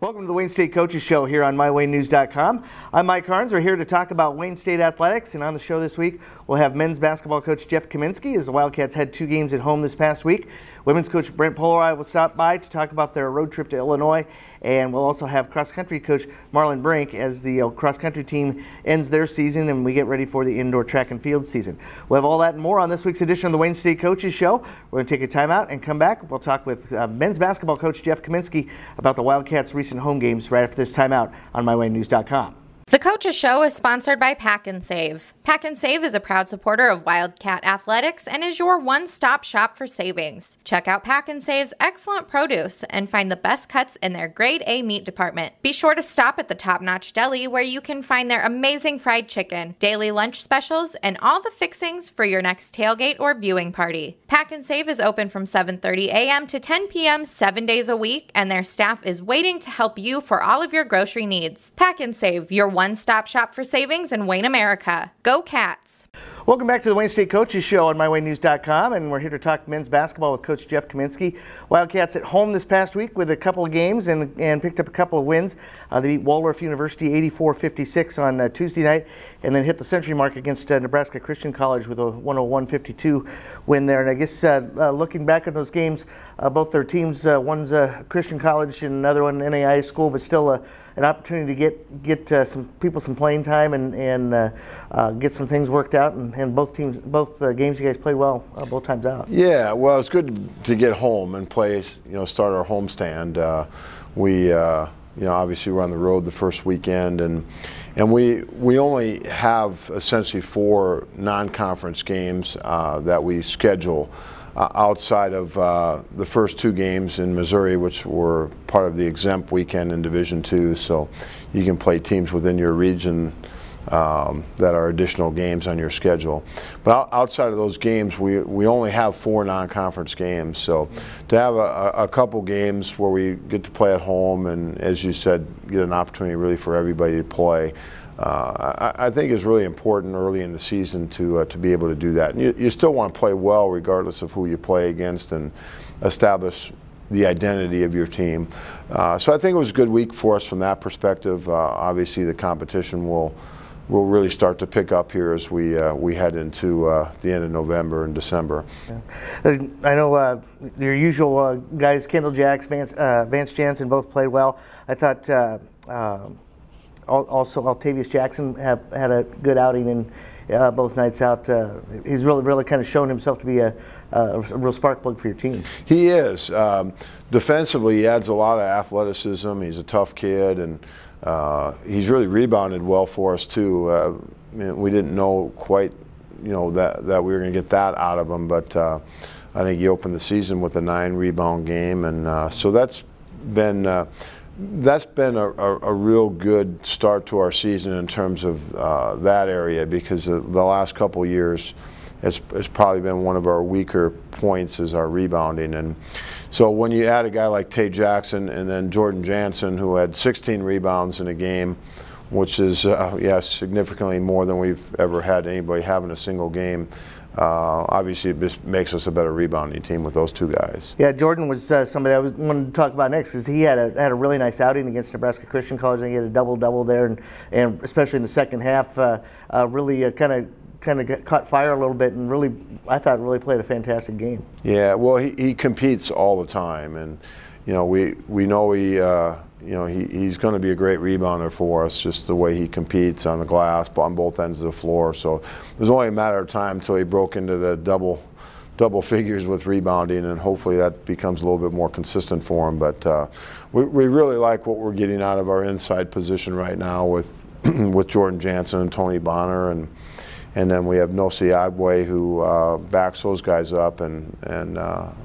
Welcome to the Wayne State Coaches Show here on MyWayneNews.com. I'm Mike Carnes. We're here to talk about Wayne State athletics, and on the show this week we'll have men's basketball coach Jeff Kaminsky, as the Wildcats had 2 games at home this past week. Women's coach Brent Polarai will stop by to talk about their road trip to Illinois, and we'll also have cross-country coach Marlon Brink as the cross-country team ends their season and we get ready for the indoor track and field season. We'll have all that and more on this week's edition of the Wayne State Coaches Show. We're going to take a timeout and come back. We'll talk with men's basketball coach Jeff Kaminsky about the Wildcats' recent home games right after this timeout on MyWayneNews.com. The Coaches Show is sponsored by Pack and Save. Pack and Save is a proud supporter of Wildcat Athletics and is your one-stop shop for savings. Check out Pack and Save's excellent produce and find the best cuts in their Grade A meat department. Be sure to stop at the Top Notch Deli where you can find their amazing fried chicken, daily lunch specials, and all the fixings for your next tailgate or viewing party. Pack and Save is open from 7:30 a.m. to 10 p.m. 7 days a week, and their staff is waiting to help you for all of your grocery needs. Pack and Save, your one-stop shop for savings in Wayne, America. Go Cats! Welcome back to the Wayne State Coaches Show on MyWayneNews.com, and we're here to talk men's basketball with Coach Jeff Kaminsky. Wildcats at home this past week with a couple of games and picked up a couple of wins. They beat Waldorf University 84-56 on Tuesday night, and then hit the century mark against Nebraska Christian College with a 101-52 win there. And I guess looking back at those games, both their teams, one's a Christian college and another one NAIA school, but still an opportunity to get some people some playing time and get some things worked out. And both games you guys played well both times out. Yeah, well, it's good to get home and play. Start our homestand. We obviously we're on the road the first weekend, and we only have essentially 4 non-conference games that we schedule. Outside of the first 2 games in Missouri, which were part of the exempt weekend in Division II, so you can play teams within your region that are additional games on your schedule. But outside of those games, we only have 4 non-conference games, so to have a couple games where we get to play at home and, as you said, get an opportunity really for everybody to play, I think is really important early in the season to be able to do that. And you still want to play well regardless of who you play against and establish the identity of your team. So I think it was a good week for us from that perspective. Obviously the competition will really start to pick up here as we head into the end of November and December. Yeah. I know your usual guys, Kendall Jacks, Vance Jansen, both played well. I thought also Altavius Jackson had a good outing in both nights out. He's really kind of shown himself to be a real spark plug for your team. He is. Defensively, he adds a lot of athleticism. He's a tough kid, and he's really rebounded well for us too. We didn't know quite, that we were going to get that out of him, but I think he opened the season with a 9-rebound game, and so that's been a real good start to our season in terms of that area, because the last couple of years it's probably been one of our weaker points is our rebounding. And so when you add a guy like Tay Jackson and then Jordan Jansen, who had 16 rebounds in a game, which is significantly more than we've ever had anybody have in a single game, obviously it just makes us a better rebounding team with those 2 guys. Yeah, Jordan was somebody I wanted to talk about next, because he had a really nice outing against Nebraska Christian College, and he had a double-double there, and especially in the second half, really kind of caught fire a little bit, and really, I thought, really played a fantastic game. Yeah, well, he competes all the time, and we know he's going to be a great rebounder for us, just the way he competes on the glass, on both ends of the floor. So it was only a matter of time until he broke into the double figures with rebounding, and hopefully that becomes a little bit more consistent for him. But we really like what we're getting out of our inside position right now with with Jordan Jansen and Tony Bonner, and then we have Nosi Agwe, who backs those guys up, and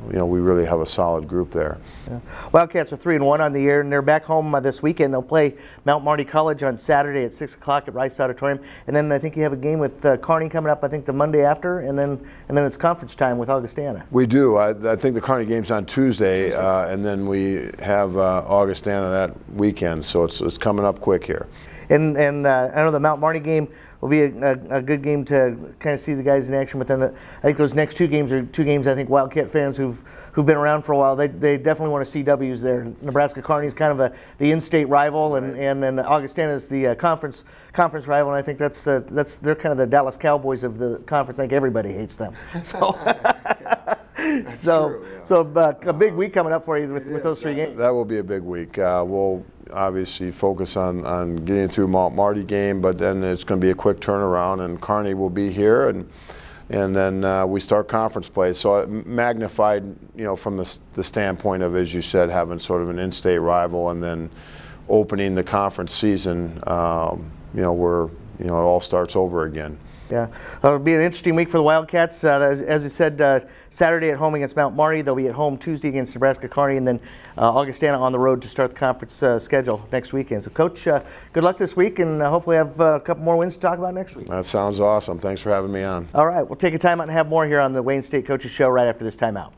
we really have a solid group there. Yeah. Wildcats are 3-1 on the year, and they're back home this weekend. They'll play Mount Marty College on Saturday at 6 o'clock at Rice Auditorium, and then I think you have a game with Kearney coming up, I think the Monday after, and then it's conference time with Augustana. We do. I think the Kearney game's on Tuesday. And then we have Augustana that weekend, so it's coming up quick here. And I know the Mount Marty game will be a good game game to kind of see the guys in action. But then I think those next two games are two games I think Wildcat fans who've been around for a while, they definitely want to see W's there. Nebraska Kearney is kind of the in-state rival, and then Augustana is the conference rival, and I think they're kind of the Dallas Cowboys of the conference. I think everybody hates them. So. A big week coming up for you with those three games. That will be a big week. We'll obviously focus on getting through Mount Marty game, but then it's going to be a quick turnaround, and Kearney will be here, and then we start conference play. So it magnified, from the standpoint of, as you said, having sort of an in-state rival, and then opening the conference season, where it all starts over again. Yeah, it'll be an interesting week for the Wildcats. As we said, Saturday at home against Mount Marty. They'll be at home Tuesday against Nebraska Kearney, and then Augustana on the road to start the conference schedule next weekend. So, Coach, good luck this week, and hopefully have a couple more wins to talk about next week. That sounds awesome. Thanks for having me on. All right, we'll take a time out and have more here on the Wayne State Coaches Show right after this timeout.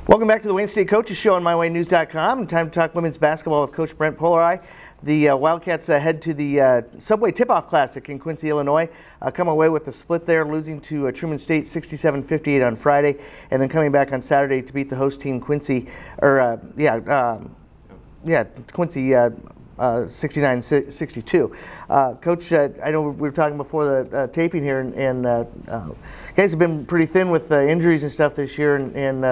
Welcome back to the Wayne State Coaches Show on MyWayneNews.com. Time to talk women's basketball with Coach Brent Polerai. The Wildcats head to the Subway Tip-Off Classic in Quincy, Illinois. Come away with a split there, losing to Truman State 67-58 on Friday, and then coming back on Saturday to beat the host team Quincy, Quincy 69-62. Coach, I know we were talking before the taping here, and guys have been pretty thin with injuries and stuff this year, and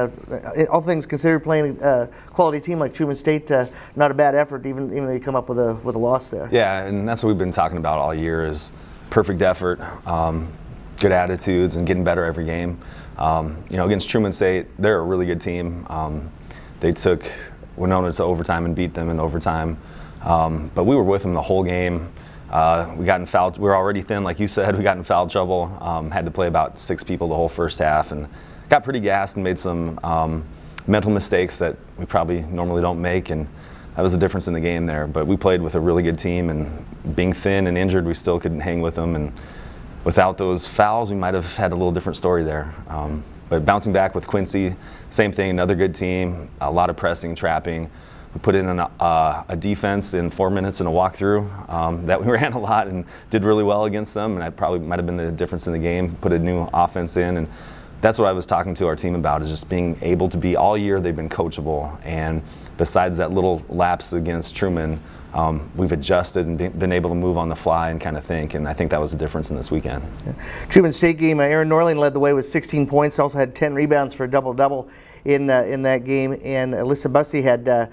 all things considered, playing a quality team like Truman State, not a bad effort, even though you come up with a loss there. Yeah, and that's what we've been talking about all year, is perfect effort, good attitudes, and getting better every game. Against Truman State, they're a really good team. They took Winona to overtime and beat them in overtime. But we were with them the whole game. We got in foul. We were already thin, like you said. We got in foul trouble. Had to play about 6 people the whole first half, and got pretty gassed and made some mental mistakes that we probably normally don't make, and that was the difference in the game there. But we played with a really good team, and being thin and injured, we still could hang with them. And without those fouls, we might have had a little different story there. But bouncing back with Quincy, same thing. Another good team. A lot of pressing, trapping. We put in a defense in 4 minutes and a walkthrough that we ran a lot and did really well against them, and that probably might have been the difference in the game. Put a new offense in, and that's what I was talking to our team about, is just being able to be, all year they've been coachable, and besides that little lapse against Truman, we've adjusted and been able to move on the fly and kind of think, and I think that was the difference in this weekend. Yeah. Truman State game, Aaron Norling led the way with 16 points, also had 10 rebounds for a double-double in that game, and Alyssa Bussey had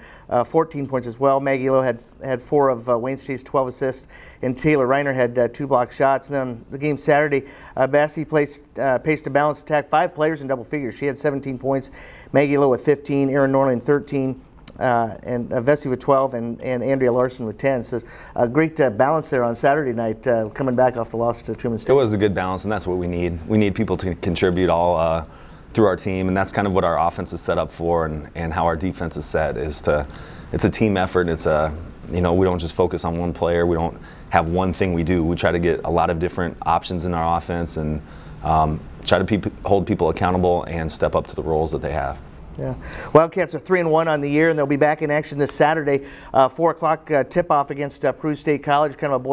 14 points as well. Maggie Lowe had 4 of Wayne State's 12 assists, and Taylor Reiner had 2 block shots. And then on the game Saturday, Bussey paced a balanced attack, 5 players in double figures. She had 17 points, Maggie Lowe with 15, Aaron Norling 13, and Vesey with 12, and Andrea Larson with 10. So a great balance there on Saturday night, coming back off the loss to Truman State. It was a good balance, and that's what we need. We need people to contribute all through our team, and that's kind of what our offense is set up for, and how our defense is set, it's a team effort. It's we don't just focus on one player. We don't have one thing we do. We try to get a lot of different options in our offense, and try to hold people accountable and step up to the roles that they have. Yeah, Wildcats are 3-1 on the year, and they'll be back in action this Saturday. 4 o'clock tip-off against Peru State College, kind of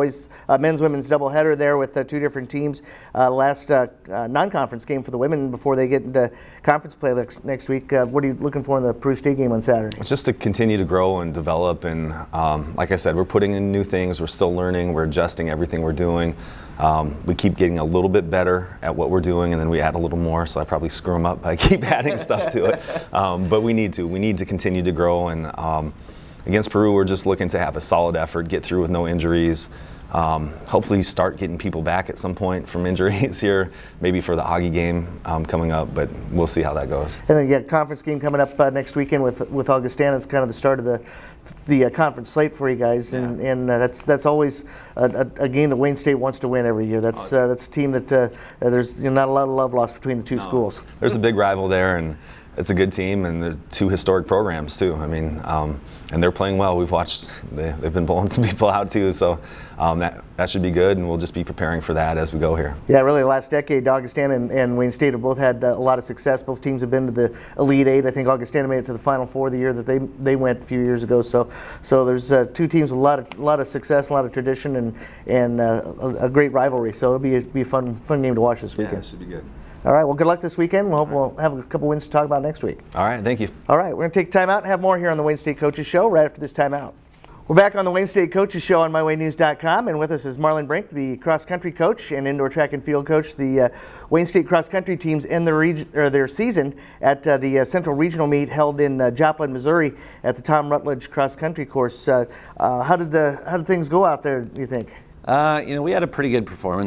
a men's-women's doubleheader there with 2 different teams. Last non-conference game for the women before they get into conference play next week. What are you looking for in the Peru State game on Saturday? It's just to continue to grow and develop, and like I said, we're putting in new things. We're still learning. We're adjusting everything we're doing. We keep getting a little bit better at what we're doing, and then we add a little more, so I probably screw them up by keep adding stuff to it. But we need to continue to grow, and against Peru, we're just looking to have a solid effort, get through with no injuries, hopefully start getting people back at some point from injuries here, maybe for the Augie game coming up, but we'll see how that goes. And then, yeah, conference game coming up next weekend with Augustana. It's kind of the start of the conference slate for you guys, yeah. and that's always a game that Wayne State wants to win every year. That's a team that there's not a lot of love lost between the two schools. There's a big rival there, and it's a good team, and there's 2 historic programs too. I mean, and they're playing well. We've watched; they've been blowing some people out too. So that should be good, and we'll just be preparing for that as we go here. Yeah, really, the last decade, Augustana and Wayne State have both had a lot of success. Both teams have been to the Elite Eight. I think Augustana made it to the Final Four the year that they went a few years ago. So there's 2 teams with a lot of success, a lot of tradition, and a great rivalry. So it'll be a fun game to watch this weekend. Yeah, it should be good. All right, well, good luck this weekend. We hope we'll have a couple wins to talk about next week. All right, thank you. All right, we're going to take time out and have more here on the Wayne State Coaches Show right after this timeout. We're back on the Wayne State Coaches Show on MyWayNews.com, and with us is Marlon Brink, the cross-country coach and indoor track and field coach. The Wayne State cross-country teams end their season at the Central Regional Meet held in Joplin, Missouri at the Tom Rutledge cross-country course. How did things go out there, do you think? We had a pretty good performance.